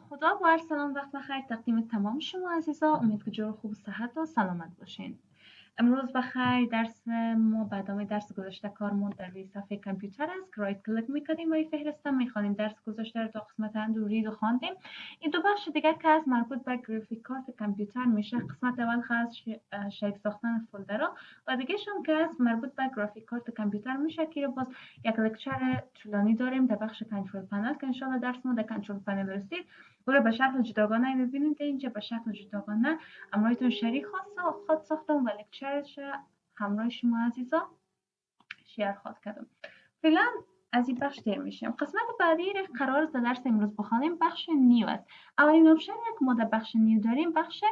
خدا و هر سلام وقت بخیر تقدیم تمام شما عزیزا. امید که جور خوب صحت و سلامت باشین. امروز بخیر درس ما به ادامه درس گذشته کارمون در روی صفحه کامپیوتر است که رایت کلیک میکنیم و این فهرستم میخوانیم. درس گذشته رو تا قسمت اندروید رو خواندیم. این دو بخش دیگر که از مربوط به گرافیک کارت کامپیوتر میشه. قسمت اول خاص شیک ساختن فولدرها و دیگه هم که از مربوط به گرافیک کارت کامپیوتر میشه که باز یک لکچر طولانی داریم در بخش کنترل پنل که انشالله درس ما در کنترل پنل رسید. برای به شکل جداگانه میبینید که اینجا به شکل جداگانه همراهتون شریک خواهد ساختم و لکچرش همراه شما عزیزا شیر خواهد کردم. فعلا از این بخش دیر میشیم. قسمت بعدی را قرار است درس امروز بخوانیم. بخش نیو است. اولین اپشن که ما در بخش نیو داریم بخش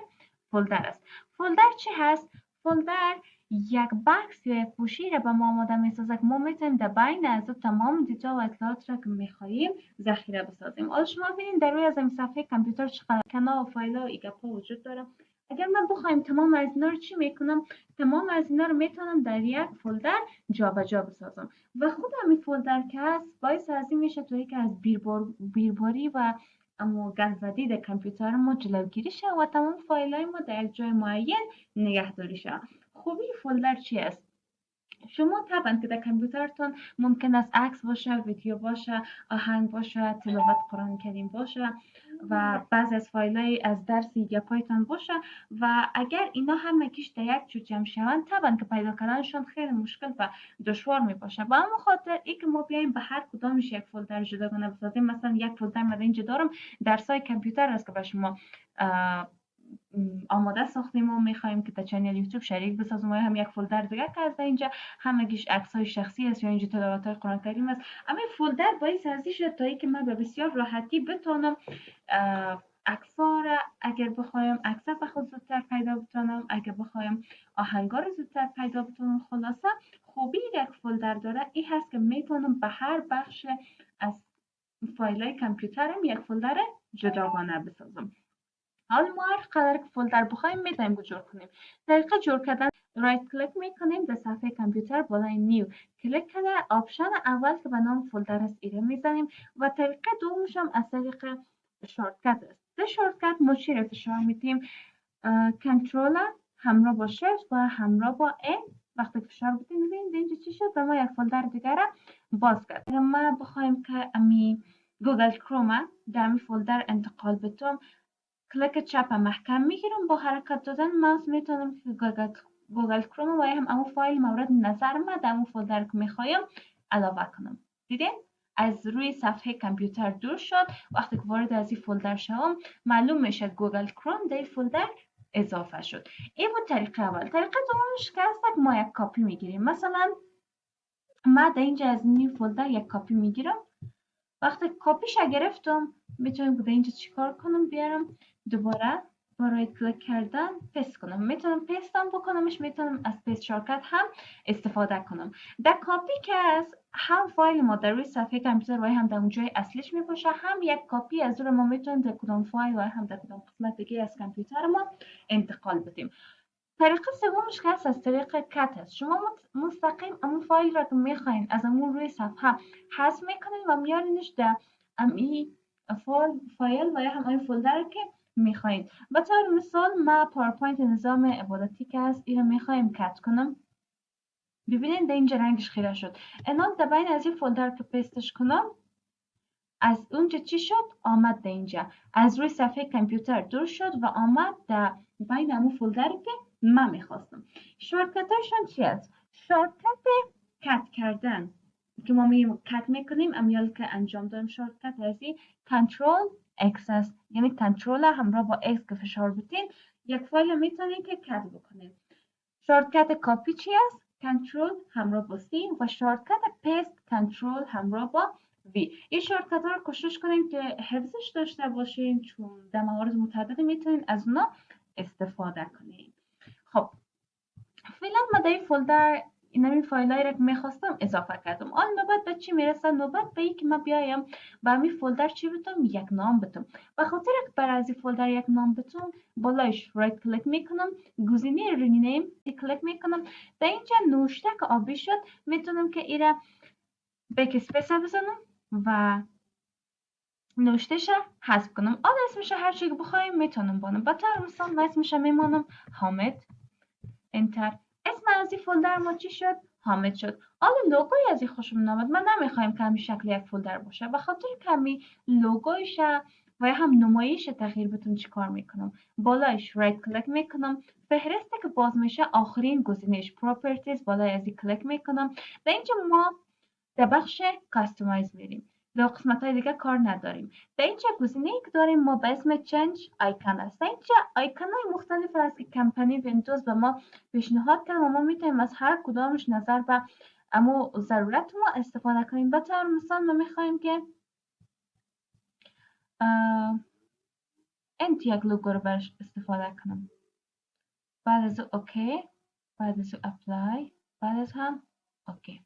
فولدر است. فولدر چی هست؟ فولدر یک بکس یا یک گوشی را به ما آماده میسازه که ما میتونیم در بین از تمام دیتا و اطلاعات را که میخواهیم ذخیره بسازیم. حالا شما ببینید در روی از این صفحه کامپیوتر چقدر کانال و فایل و ایگپا وجود داره. اگر من بخوایم تمام از اینا رو چی میکنم؟ تمام از اینا رو میتونم در یک فولدر جابجا بسازم و خود همین فولدر که هست باعث از این میشه توی که از بیرباری و اما گزدی در کامپیوتر ما جلوگیری شه و تمام فایل های ما در جای معین نگهداری شه. خوبی فولدر چی است؟ شما طبعا که در کامپیوترتون ممکن است عکس باشه، ویدیو باشه، آهنگ باشه، تلاوت قرآن کریم باشه و بعضی از فایل‌های از درس یا پایتون باشه و اگر اینا همگیش در یک جو جمع شوند طبعا که پیدا کردنشون خیلی مشکل و دشوار می باشه. با همین خاطر این که ما بیایم به هر کدامش یک فولدر جداگانه بسازیم. مثلا یک فولدر من اینجا دارم درسای کامپیوتر است که به شما آماده ساختیم و میخوایم که تا چنل یوتیوب شریک بسازیم و هم یک فولدر دیگه که از اینجا همگیش عکسای شخصی است یا اینجا تلاوت‌های قرآن کریم است. اما فولدر باعث از این شد تا اینکه من به بسیار راحتی بتونم عکس‌ها را اگر بخوایم عکس‌ها به خود زودتر پیدا بتونم، اگر بخوایم آهنگا رو زودتر پیدا بتونم. خلاصه خوبی یک فولدر داره این هست که میتونم به هر بخش از فایل‌های کامپیوترم یک فولدر جداگانه بسازم. حالا ما هر قدر که فولدر بخوایم میتونیم جور کنیم. طریقه جور کردن رایت کلیک میکنیم در صفحه کامپیوتر بالای نیو کلیک کرده آپشن اول که به نام فولدر است ایره میزنیم و طریقه دومش هم از طریق شورتکت است. در شورتکت ما چی را فشار میدیم؟ کنترل همراه با شیفت و همراه با ان وقتی فشار بدیم ببینید اینجا چی شد و ما یک فولدر دیگر باز کرد. ما بخوایم که امی گوگل کروم در امی فولدر انتقال بدم کلیک چپ محکم میگیرم با حرکت دادن ماوس میتونم که گوگل کروم و هم اون فایل مورد نظر ما در اون فولدر که میخوایم علاوه کنم. دیدین؟ از روی صفحه کامپیوتر دور شد. وقتی که وارد از این فولدر شوم معلوم میشه گوگل کروم در این فولدر اضافه شد. این بود طریقه اول. طریقه دومش که هست که ما یک کاپی میگیریم. مثلا ما در اینجا از نیو فولدر یک کاپی میگیرم. وقتی کاپیش گرفتم میتونم در اینجا چیکار کنم؟ بیارم دوباره با رایت کلیک کردن پست کنم. میتونم پست هم بکنمش، میتونم از پست شورتکت هم استفاده کنم. در کاپی که از هم فایل ما در روی صفحه کامپیوتر و هم در اونجای اصلیش میباشه، هم یک کاپی از اون ما میتونیم در کدام فایل و هم در کدام قسمت دیگه از کامپیوتر ما انتقال بدیم. طریقه سومش که از طریق کت است. شما مستقیم اون فایل را که میخواین از اون روی صفحه حذف میکنین و میارینش در امی فایل و یا هم این فولدر که میخواین. به طور مثال ما پاورپوینت نظام عبادتی که هست این رو میخوایم کت کنم. ببینید در اینجا رنگش خیره شد. الان در بین از این فولدر که پستش کنم از اونجا چی شد؟ آمد در اینجا از روی صفحه کامپیوتر دور شد و آمد در بین همون فولدر که من میخواستم. شورتکت هاشون چی است؟ شورتکت کت کردن که ما کت میکنیم امیال که انجام دادم شورتکت هستی کنترل اکس است. یعنی کنترل همراه با اکس که فشار بدین یک فایل میتونین که کت بکنین. شورتکت کاپی چی است؟ کنترل همراه با سی و شورتکت پست کنترل همراه با وی. این شورتکت ها رو کوشش کنین که حفظش داشته باشین چون در موارد متعدد میتونین از اونا استفاده کنین. خب فعلا ما در این فولدر این فایل هایی را که میخواستم اضافه کردم. آن نوبت به چی میرسه؟ نوبت به این که من بیایم به همین فولدر چی بدم؟ یک نام بدم. به خاطر که برای از این فولدر یک نام بدم بالایش رایت کلیک میکنم، گزینه رینیم کلیک میکنم. در اینجا نوشته که آبی شد میتونم که ایره بک اسپیس بزنم و نوشتهش حذف کنم. آن اسمش هر چی که بخوایم میتونم بانم. به طور مثال من اسمش میمانم حامد. انتر. اسم از این فولدر ما چی شد؟ حامد شد. حالا لوگوی از این خوشم نامد. من نمیخوایم که همین شکل یک فولدر باشه. به خاطر کمی لوگویش و یا هم نمایش تغییر بتون چی کار میکنم؟ بالایش رایت کلیک میکنم. فهرسته که باز میشه آخرین گزینش پراپرتیز بالای از این کلیک میکنم. در اینجا ما در بخش کاستومایز میریم. در قسمت های دیگه کار نداریم. در اینجا گزینه ای که داریم ما به اسم چنج آیکن است. در اینجا آیکن های مختلف است که کمپانی ویندوز به ما پیشنهاد کرد و ما میتونیم از هر کدامش نظر به اما ضرورت ما استفاده کنیم. به طور مثال ما میخوایم که انت یک لوگو رو برش استفاده کنم. بعد از اوکی، بعد از اپلای، بعد از هم اوکی.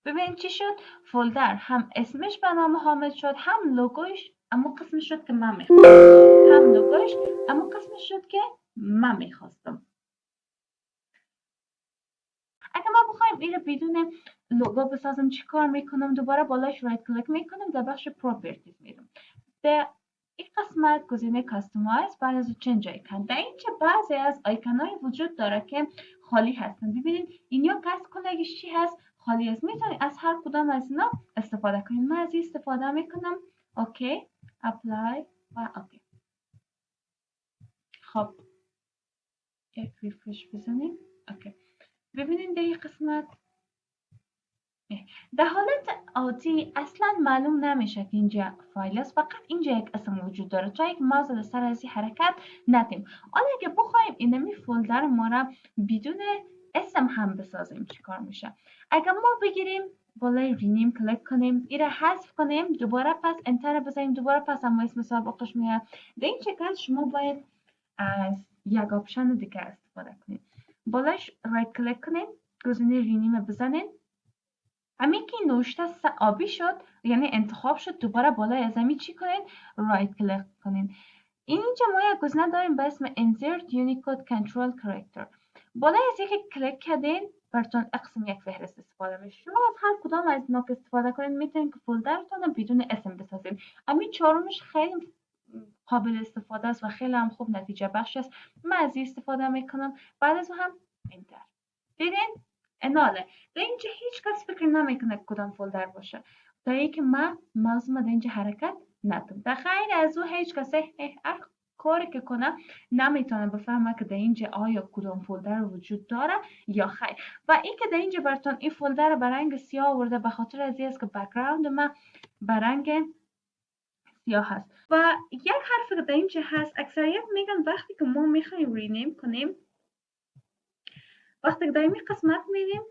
ببین چی شد؟ فولدر هم اسمش به نام حامد شد، هم لوگوش اما قسمش شد که من میخواستم، هم لوگوش اما قسمش شد که من میخواستم. اگر ما بخوایم این رو بدون لوگو بسازم چی کار میکنم؟ دوباره بالاش رایت کلیک میکنم، در بخش پراپرتیز میرم. در این قسمت گزینه کاستومایز، بعد از چنج آیکن. در اینجا بعضی از آیکن های وجود داره که خالی هستن. ببینید اینجا کست کنگیش چی هست؟ خالی است. میتونید از هر کدام از اینا استفاده کنید. من از این استفاده میکنم. اوکی، اپلای و اوکی. خب یک ریفرش بزنیم. اوکی. ببینید در این قسمت در حالت عادی اصلا معلوم نمیشه که اینجا فایل است، فقط اینجا یک اسم وجود داره تا یک ماوس در سر از این حرکت ندیم. حالا اگه بخوایم اینمی فولدر ما را بدون اسم هم بسازیم چیکار میشه؟ اگر ما بگیریم بالای رینیم کلیک کنیم، این را حذف کنیم، دوباره پس انتر بزنیم، دوباره پس هم اسم سابقش میاد. در این شکل شما باید از یک آپشن دیگه استفاده کنید. بالایش رایت کلیک کنیم، گزینه رینیم بزنید. همین که نوشته آبی شد یعنی انتخاب شد، دوباره بالای از همین چی کنین؟ رایت کلیک کنین. اینجا ما یک گزینه داریم به اسم Insert Unicode Control Character. بالای از یکی کلیک کردین براتون اقسم یک فهرست استفاده میشه. شما از هر کدام از اینا که استفاده کنین میتونین که فولدرتون بدون اسم بسازین. همین چهارمش خیلی قابل استفاده است و خیلی هم خوب نتیجه بخش است. من از این استفاده میکنم. بعد از هم انتر. دیدین؟ اناله در اینجا هیچ کس فکر نمیکنه کدام فولدر باشه تا اینکه من ماوسم در اینجا حرکت ندم. در غیر از او هیچ کسی هر کاری که کنه نمیتونه بفهمه که در اینجا آیا کدام فولدر وجود داره یا خیر. و این که در اینجا براتون این فولدر به رنگ سیاه آورده به خاطر از این است که بک‌گراند من به رنگ سیاه هست. و یک حرفی که در اینجا هست اکثریت میگن وقتی که ما میخوایم رینیم کنیم، وقتی که در این قسمت میریم،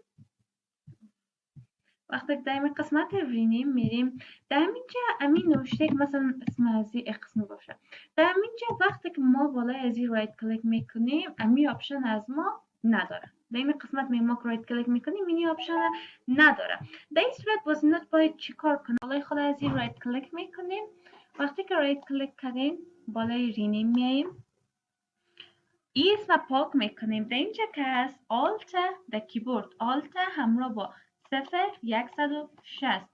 وقتی در این قسمت رینیم میریم، در اینجا امین نوشته که مثلا اسم از این قسم باشه. در اینجا وقتی که ما بالای از این رایت کلیک میکنیم امین آپشن از ما نداره. در این قسمت ما رایت کلیک میکنیم این آپشن نداره. در این صورت بازینات باید چی کار کنیم؟ بالای خود از این رایت کلیک میکنیم. وقتی که رایت کلیک کردیم بالای رینیم میاییم، این اسم پاک میکنیم. در اینجا که هست آلت در کیبورد آلت همراه با 0160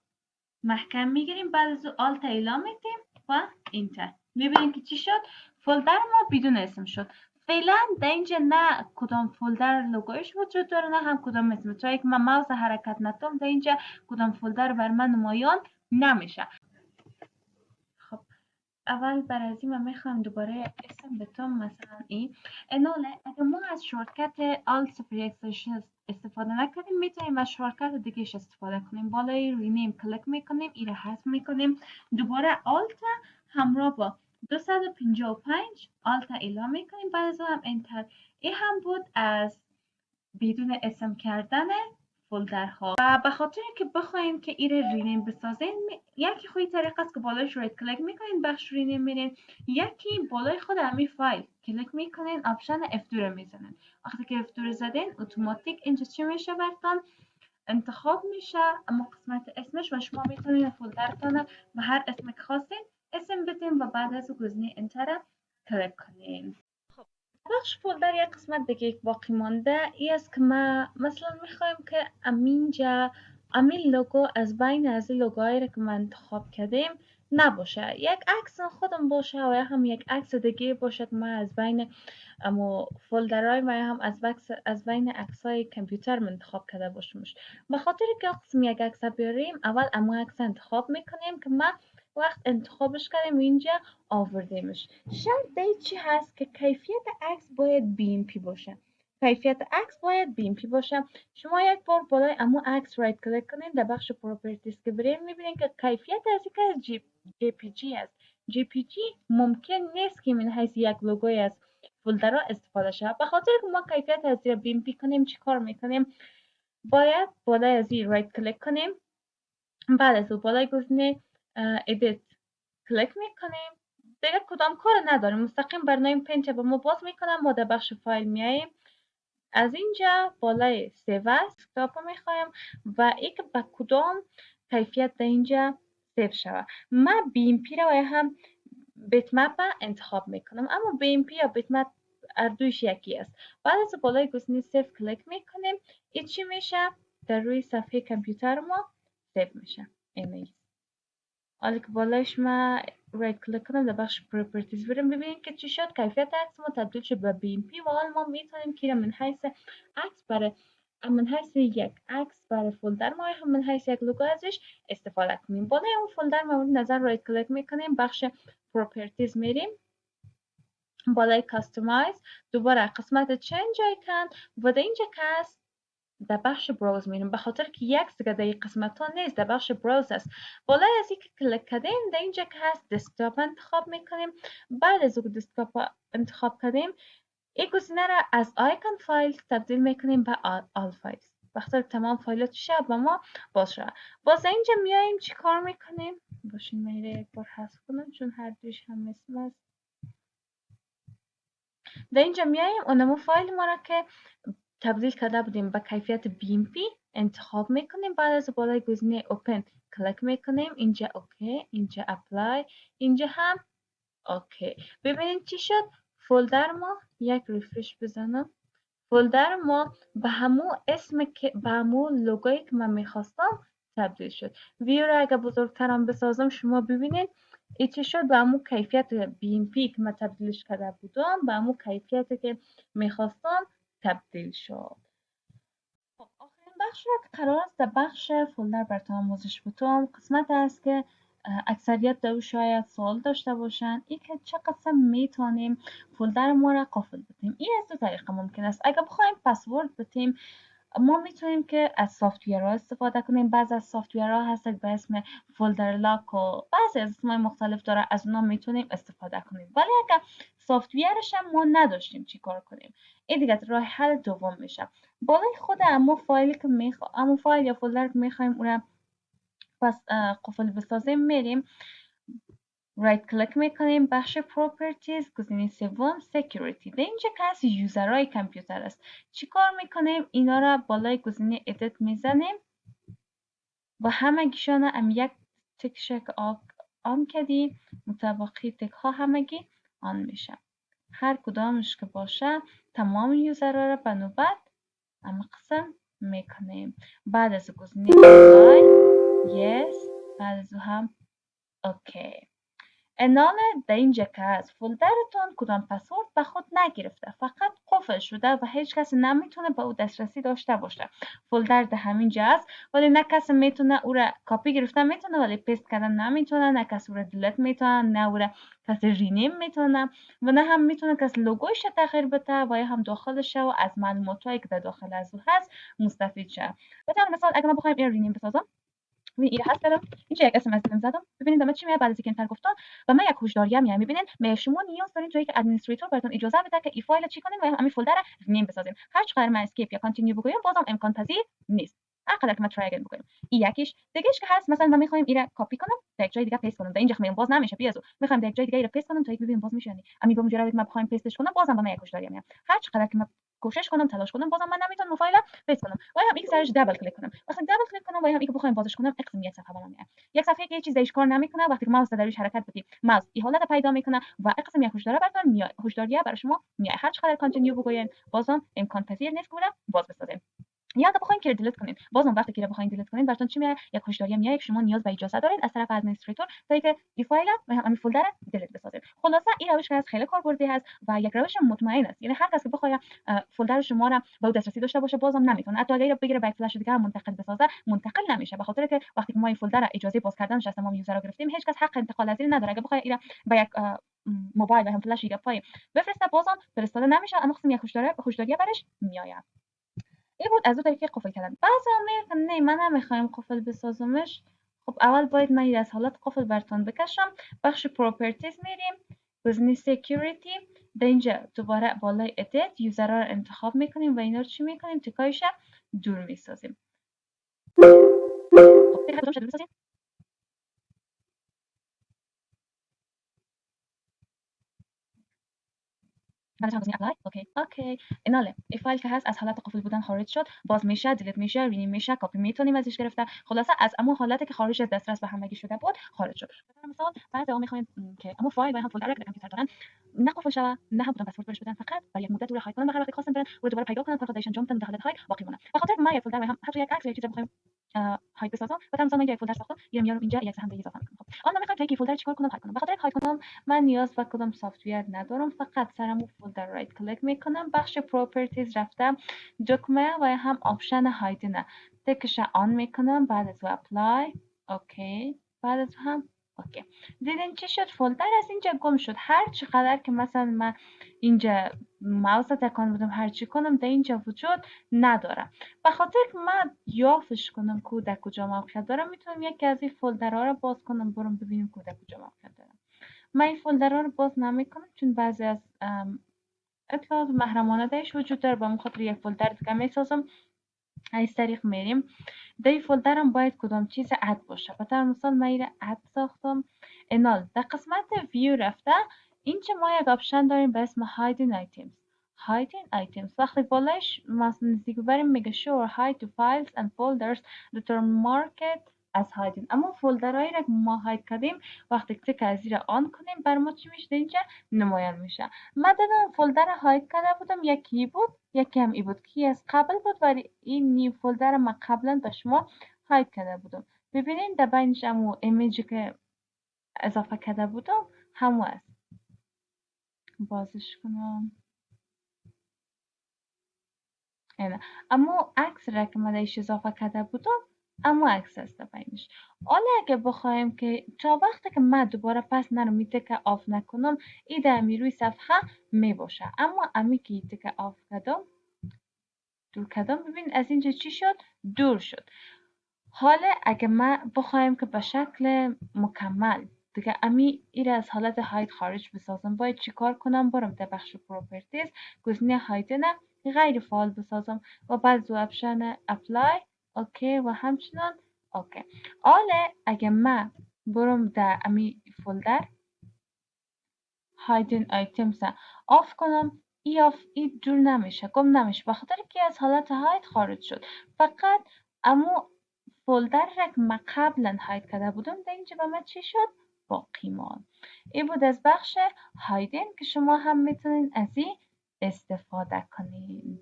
محکم میگیریم، بعد از آلت اعلام میدیم و اینتر. میبینیم که چی شد؟ فولدر ما بدون اسم شد. فعلا در اینجا نه کدام فولدر لوگویش وجود داره نه هم کدام اسم. تا یک من ماوس حرکت ندم در اینجا کدام فولدر بر من نمایان نمیشه. خب اول بر از این من میخوام دوباره اسم بتم مثلا این اناله. اگر ما از شورتکت Alt 0160 استفاده نکنیم میتونیم از شورتکت دیگهش استفاده کنیم. بالای رینیم کلیک میکنیم، این را حذف میکنیم، دوباره Alt همراه با 255 Alt اعلام میکنیم، بعد از هم انتر. این هم بود از بدون اسم کردن فولدرها. و به خاطر که بخوایم که این رینیم بسازین، یکی خودی طریقه است که بالایش رایت کلیک میکنین بخش رینیم میرین، یکی بالای خود همین فایل کلیک میکنین آپشن F2 رو میزنین. وقتی که F2 رو زدین اتوماتیک اینجا چی میشه؟ براتون انتخاب میشه اما قسمت اسمش و شما میتونین فولدرتون به هر اسم که خواستین اسم بدین و بعد از گزینه انتر کلیک کنین. بخش فولدر یک قسمت دیگه باقی مانده ای است که ما مثلا میخوایم که امین لوگو از بین از این لوگوهایی که ما انتخاب کردیم نباشه، یک عکس خودم باشه و یا هم یک عکس دیگه باشد. ما از بین اما فولدرهای ما هم از بین عکس های کامپیوتر من انتخاب کرده باشمش. به خاطر که قسم یک عکس بیاریم اول اما عکس انتخاب میکنیم که ما وقت انتخابش کردیم اینجا آوردیمش. شرط دی چی هست که کیفیت عکس باید BMP باشه. کیفیت عکس باید BMP باشه. شما یک بار بالای امو عکس رایت کلیک کنین، در بخش پروپرتیز که برین میبینین که کیفیت از یک از JPG است. JPG ممکن نیست که من حیث یک لوگوی از فولدر استفاده شود. به خاطر که ما کیفیت از زیر BMP کنیم چی کار میکنیم؟ باید بالای از این رایت کلیک کنیم، بعد از اون بالای گزینه edit کلیک میکنیم. دیگه کدام کار نداریم، مستقیم برنامه پینت به ما باز میکنم. ما در بخش فایل میاییم، از اینجا بالای سیو از دسکتاپ میخوایم و ای که به کدام کیفیت در اینجا سیو شود. من BMP را و هم بیتمپ انتخاب میکنم، اما BMP یا بیتمپ هر دویش یکی است. بعد از بالای گزینه سیو کلیک میکنیم، این چی میشه؟ در روی صفحه کامپیوتر ما سیو میشه. اینه. حالا که بالایش ما رایت کلیک کنم در بخش پروپرتیز بریم، ببینید که چی شد. کیفیت عکس ما تبدیل شد به BMP و حالا ما میتونیم که من حیث عکس برای من حیث یک عکس برای فولدر ما هم من حیث یک لوگو ازش استفاده کنیم. بالای اون فولدر مورد نظر رایت کلیک میکنیم، بخش پروپرتیز میریم، بالای کاستماایز دوباره قسمت چنج آیکن و در اینجا که هست در بخش براوز میریم. به خاطر که یک دیگه در این قسمت ها نیست، در بخش براوز است. بالای از اینکه کلیک کردیم در اینجا که هست دسکتاپ انتخاب میکنیم. بعد از اون دسکتاپ انتخاب کردیم این گزینه را از آیکن فایل تبدیل میکنیم به آل فایل. وقتی تمام فایلات شد با ما باز شد. باز اینجا میاییم چی کار میکنیم؟ باشین میره یک بار حذف کنم چون هر دوش هم مثل است. در اینجا میاییم اونمو فایل ما را که تبدیل کرده بودیم به کیفیت BMP انتخاب میکنیم. بعد از بالای گزینه اوپن کلیک میکنیم، اینجا اوکی، اینجا اپلای، اینجا هم اوکی. ببینید چی شد. فولدر ما یک ریفرش بزنم، فولدر ما به همون اسم که به همون لوگویی که من میخواستم تبدیل شد. ویو را اگر بزرگترم بسازم شما ببینید ای چی شد. به همون کیفیت BMP که من تبدیلش کرده بودم به همون کیفیتی که میخواستم تبدیل شد. خب آخرین بخش را که قرار است در بخش فولدر براتون آموزش بدم قسمت است که اکثریت در شاید سوال داشته باشن، این که چه قسم میتونیم فولدر ما را قفل بدیم. این از دو طریقه ممکن است. اگر بخوایم پسورد بدیم ما میتونیم که از سافتویرها استفاده کنیم. بعضی از سافتویرها هست به اسم فولدر لاک و بعضی از اسمای مختلف داره، از اونا میتونیم استفاده کنیم. ولی اگر سافتویرش هم ما نداشتیم چی کار کنیم؟ این دیگه راه حل دوم میشه. بالای خود امو فایلی که امو فایل یا فولدر که میخوایم اون را پس قفل بسازیم میریم رایت کلیک میکنیم، بخش پروپرتیز گزینه سوم سکیوریتی. در اینجا که هست یوزرهای کامپیوتر است. چی کار میکنیم؟ اینا را بالای گزینه ادیت میزنیم و همگیشان هم یک تک شک آن کردیم، متبقی تک ها همگی آن میشه. هر کدامش که باشه تمام یوزرها را به نوبت اما قسم میکنیم. بعد از گزینه اپلای یس، بعد از هم اوکی. انال در اینجا که از فولدرتون کدام پسورد به خود نگرفته، فقط قفل شده و هیچ کسی نمیتونه به او دسترسی داشته باشه. فولدر در همینجا است ولی نه کسی میتونه او را کاپی گرفتن میتونه ولی پیست کردن نمیتونه، نه کسی او را دیلیت میتونه، نه او را کسی رینیم میتونه و نه هم میتونه کسی لوگویش تغییر بده و یا هم داخلش و از معلوماتایی که در داخل از او هست مستفید شه. مثلا اگه ما بخوایم این رینیم بسازم، این هست دارم اینجا یک اسم زدم. ببینید دم چی میاد بعد از اینکه انتر گفتم و من یک هشداری هم میبینید شما نیاز دارین توی که ادمنستریتور براتون اجازه بده که این فایل چی کنین و همین فولدر رینیم بسازیم. هر چقدر من اسکیپ یا کانتینیو بگویم بازم امکان پذیر نیست. هر قدر که ما ترای اگین بگویم این یکیش دیگهش که هست. مثلا ما میخوایم این را کپی کنم تا یک جای دیگه پیست کنم، در اینجا میام باز نمیشه بیازو میخوایم یک جای دیگه را پیست کنم تا یک ببینیم باز میشه. یعنی همین با مجرد ما بخوایم پیستش کنم بازم با من یک هشداری میاد. هر چقدر که ما کوشش کنم تلاش کنم بازم من نمیتونم فایل پیست کنم و هم یک سرش دابل کلیک کنم. وقتی دابل کلیک کنم و هم اینکه بخوایم بازش کنم اقسم یک صفحه بالا میاد. یک صفحه که چیز دیش کار نمیکنه وقتی که ماوس در روش حرکت بدی ماوس این حالت پیدا میکنه و اقسم یک هشدار براتون میاد. هشداریه برای شما میاد. هر چقدر کانتینیو بگوین بازم امکان پذیر نیست که باز بسازیم. یا اگه بخواید که دیلیت کنین، باز اون وقتی که بخواید دیلیت کنین براتون چی میاد؟ یک هشداری میاد که شما نیاز به اجازه دارید از طرف ادمنستریتور تا اینکه این فایل و همین فولدر دیلیت بسازید. خلاصه این روش از خیلی کاربردی هست و یک روش مطمئن است. یعنی هر کس که بخواد فولدر شما را با دسترسی داشته باشه بازم نمیتونه. حتی اگر بگیره بک فلش دیگه منتقل بسازه منتقل نمیشه، به خاطر که وقتی که ما این فولدر را اجازه باز کردنش از تمام یوزرها گرفتیم هیچ کس حق انتقال از این نداره. اگه بخواد اینا به یک موبایل و هم فلش دیگه پای بفرسته بازم فرستاده نمیشه، اما خصوصا یک هشداری برش میآید. این بود از دو طریق قفل کردن. بعضی میگن نه من نمیخوایم قفل بسازمش. خب اول باید من از حالت قفل براتون بکشم. بخش پراپرتیز میریم، گزینه سکیوریتی، در اینجا دوباره بالای ادیت یوزرها رو انتخاب میکنیم و اینا رو چی میکنیم؟ تکایش دور میسازیم. خب تکایش دور میسازیم. بعدش هم گزینه اپلای. اوکی ایناله این فایل که هست از حالت قفل بودن خارج شد، باز میشه، دیلیت میشه، رینیم میشه، کپی میتونیم ازش گرفته. خلاصه از اما حالتی که خارج از دسترس به همگی شده بود خارج شد. مثلا بعضی میخوایم که اما فایل و هم فولدر که کامپیوتر دارن نه قفل شوه نه هم بتونن پسورد برش بدن، فقط برای یک مدت رو هاید کنن و هر وقت خواستن برن رو دوباره پیدا کنن پرفدیشن جامپ در حالت های باقی مونن. بخاطر ما یک فولدر و هم حتی یک عکس یا چیزی بخوایم هاید بسازم و مثلا من یک فولدر ساختم میارم اینجا یک هم اضافه میکنم. خب آن میخوام که فولدر چیکار کنم؟ هاید کنم. بخاطر هاید کنم من نیاز به کدام سافت ویر ندارم، فقط سرم فولدر رایت کلیک میکنم، بخش پراپرتیز رفتم، دکمه و هم آپشن هایدینه تکش آن میکنم، بعد از اپلای. اوکی بعد از هم اوکی. دیدین چی شد؟ فولدر از اینجا گم شد. هر چقدر که مثلا من اینجا ماوس تکان بدم هر چی کنم در اینجا وجود نداره. به خاطر که من یافتش کنم کود کجا موقعیت داره میتونم یکی از این فولدرها رو باز کنم برم ببینیم کود کجا موقعیت داره. من این فولدرها رو باز نمیکنم چون بعضی از اطلاعات محرمانه درش وجود داره، با خاطر یک فولدر دیگه میسازم از طریق میریم در این فولدرم باید کدام چیز اد باشه. مثلا مثال من این اد ساختم. اینال در قسمت ویو رفته اینجا ما یک آپشن داریم به اسم hidden items. وقتی بالایش مثلا نزدیک بریم میگه show or hide to files and folders that are marked as hidden. اما فولدرهایی را که ما هاید کردیم وقتی که از زیر آن کنیم بر ما چی میشه؟ اینجا نمایان میشه. من دادم فولدر هاید کرده بودم، یکی بود یکی هم ای بود که از قبل بود ولی این نیو فولدر ما قبلا به شما هاید کرده بودم. ببینین در بینش همون ایمیجی که اضافه کرده بودم همون است. بازش کنم. اینه اما عکس را که من درش اضافه کرده بودم اما عکس است در بینش. حالا اگه بخوایم که تا وقتی که من دوباره پس نرم میته که آف نکنم این در روی صفحه می باشه، اما امی که ایده که آف کردم دور کردم ببین از اینجا چی شد؟ دور شد. حالا اگه ما بخوایم که به شکل مکمل دیگه امی این از حالت هاید خارج بسازم باید چیکار کنم؟ برم در بخش پروپرتیز گزینه هایدن غیر فعال بسازم و بعد دو اپشن اپلای اوکی و همچنان اوکی. حالا اگه ما برم در امی فولدر هایدن آیتمز آف کنم این دور نمیشه، گم نمیشه، بخاطر که از حالت هاید خارج شد. فقط اما فولدر را که من قبلا هاید کرده بودم در اینجا به من چی شد؟ باقی ماند. این بود از بخش هایدن که شما هم میتونین از این استفاده کنین.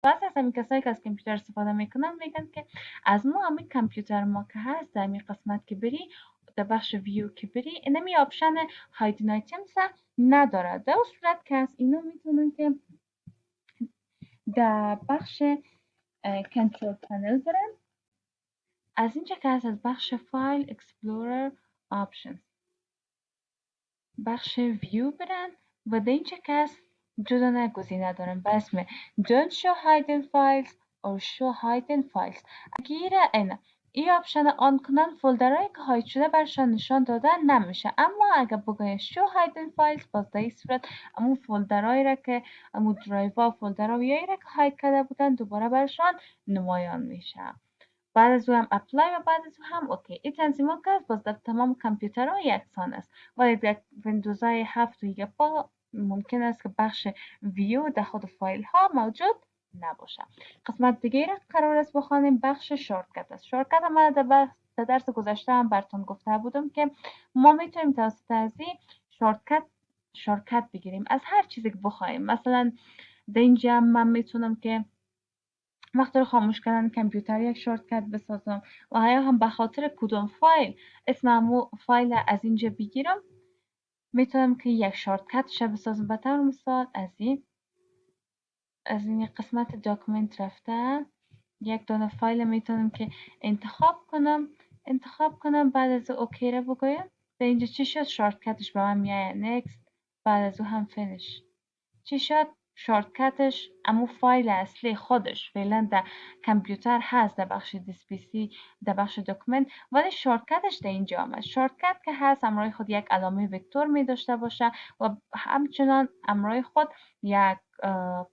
بعضی از همین کسایی که از کامپیوتر استفاده میکنن میگن که از ما همین کامپیوتر ما که هست در این قسمت که بری در بخش ویو که بری اینمی آپشن هایدن آیتمز نداره. در صورت که از اینا میتونن که در بخش کنترل پنل برن، از اینجا که از بخش فایل اکسپلورر آپشن بخش ویو برن و در اینجا که از جدا گزینه دارن به اسم don't show hidden files or show hidden files. اگه این آپشن آن کنن فولدرهایی که هاید شده برشان نشان داده نمیشه، اما اگه بگوین show hidden files باز در این صورت امون فولدرهایی را که امون درایو ها فولدرهایی را که هاید کرده بودن دوباره برشان نمایان میشه. بعد از او هم اپلای و بعد از او هم اوکی. این تنظیمات که باز در تمام کامپیوترها یکسان است ولی در ویندوز های 7 و 8 ممکن است که بخش ویو در خود فایل ها موجود نباشه. قسمت دیگه را قرار است بخوانیم بخش شورتکت است. شورتکت من در درس گذشته هم براتون گفته بودم که ما میتونیم توسط از این شورتکت بگیریم از هر چیزی که بخوایم. مثلا در اینجا من میتونم که وقتی رو خاموش کردن کامپیوتر یک شورتکت بسازم و آیا هم به خاطر کدوم فایل اسم همو فایل از اینجا بگیرم میتونم که یک شورتکتش بسازم. به طور مثال از این قسمت داکومنت رفته یک دونه فایل میتونم که انتخاب کنم بعد از اوکی رو بگویم. به اینجا چی شد؟ شورتکتش به من میایه نکست، بعد از او هم فینیش. چی شد؟ شورتکتش امو فایل اصلی خودش فعلا در کامپیوتر هست در بخش دیسپیسی در بخش دکمنت، ولی شورتکتش در اینجا آمد. شورتکت که هست همراه خود یک علامه وکتور می داشته باشه و همچنان همراه خود یک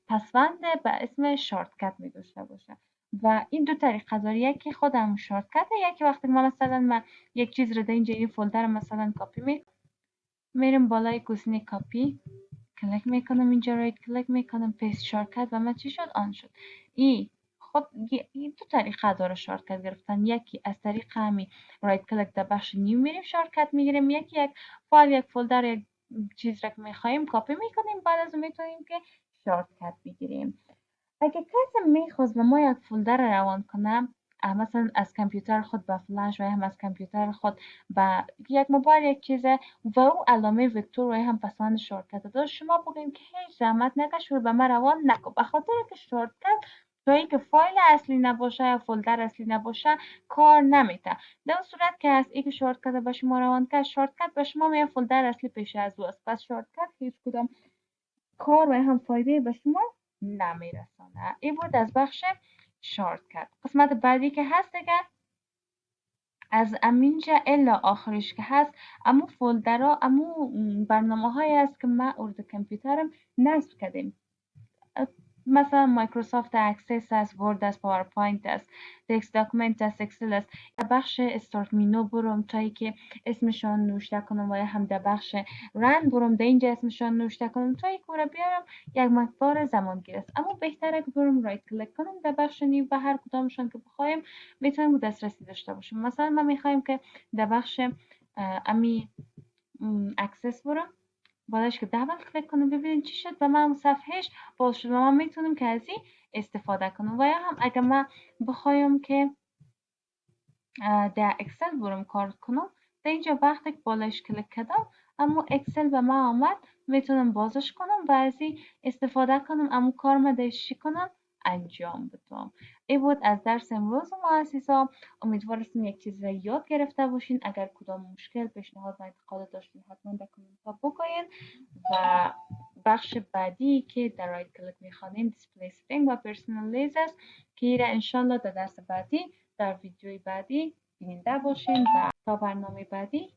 پسوند به اسم شورتکت می داشته باشه و این دو طریقه داره، یکی خود هم شورتکت، یکی وقتی ما مثلا من یک چیز رو در اینجا این فولدر مثلا کپی میرم بالای گزینه کپی کلیک میکنم، اینجا رایت کلیک میکنم پیست شورتکت و من چی شد؟ آن شد. این خب این دو طریقه داره شورتکت گرفتن، یکی از طریق همین رایت کلیک در بخش نیو میریم شورتکت میگیریم، یکی یک فایل یک فولدر یک چیز را که میخوایم کپی میکنیم بعد از اون میتونیم که شورتکت بگیریم. اگه کسی میخواست به ما یک فولدر روان کنم مثلا از کامپیوتر خود به فلش و هم از کامپیوتر خود به یک موبایل یک چیزه و او علامه وکتور و هم پسوند شورتکت داشت، شما بگیم که هیچ زحمت نکش و به من روان نکن، به خاطر که شورتکت تا اینکه فایل اصلی نباشه یا فولدر اصلی نباشه کار نمیده. در اون صورت که از اینکه شورتکت به شما روان کرد، شورتکت به شما میگه فولدر اصلی پیش از او است، پس شورتکت هیچ کدام کار و هم فایده به شما نمیرسانه. این بود از بخش شورتکت. قسمت بعدی که هست دیگه از امینجا الا آخرش که هست امو فولدرها امو برنامه هایی است که ما ارد کامپیوترم نصب کردیم، مثلا مایکروسافت اکسس است، ورد است، پاورپوینت است، تکست داکومنت است، اکسل است. در بخش استارت مینو برم تا که اسمشان نوشته کنم و یا هم در بخش رن برم در اینجا اسمشان نوشته کنم تا که را بیارم یک مقدار زمان گیر است، اما بهتره که برم رایت کلیک کنم در بخش نیو و هر کدامشان که بخوایم میتونیم دسترسی داشته باشیم. مثلا ما میخوایم که در بخش امی اکسس برم بالایش که دبل کلیک کنیم ببینیم چی شد و من صفحهش باز شد و ما میتونیم که از این استفاده کنیم. و یا هم اگر من بخوایم که در اکسل برم کار کنم در اینجا وقتی که بالایش کلیک کردم اما اکسل به ما آمد میتونم بازش کنم و از این استفاده کنم اما کار ما درشی کنم انجام بدم. این بود از درس امروز ما عزیزا. امیدوارم یک چیز را یاد گرفته باشین. اگر کدام مشکل پیشنهاد و انتقاد داشتین حتما در کامنت ها بگوین و بخش بعدی که در رایت کلیک میخوانیم دیسپلی ستینگ و پرسونالیز است که ایره انشالله در درس بعدی در ویدیوی بعدی بیننده باشین و تا برنامه بعدی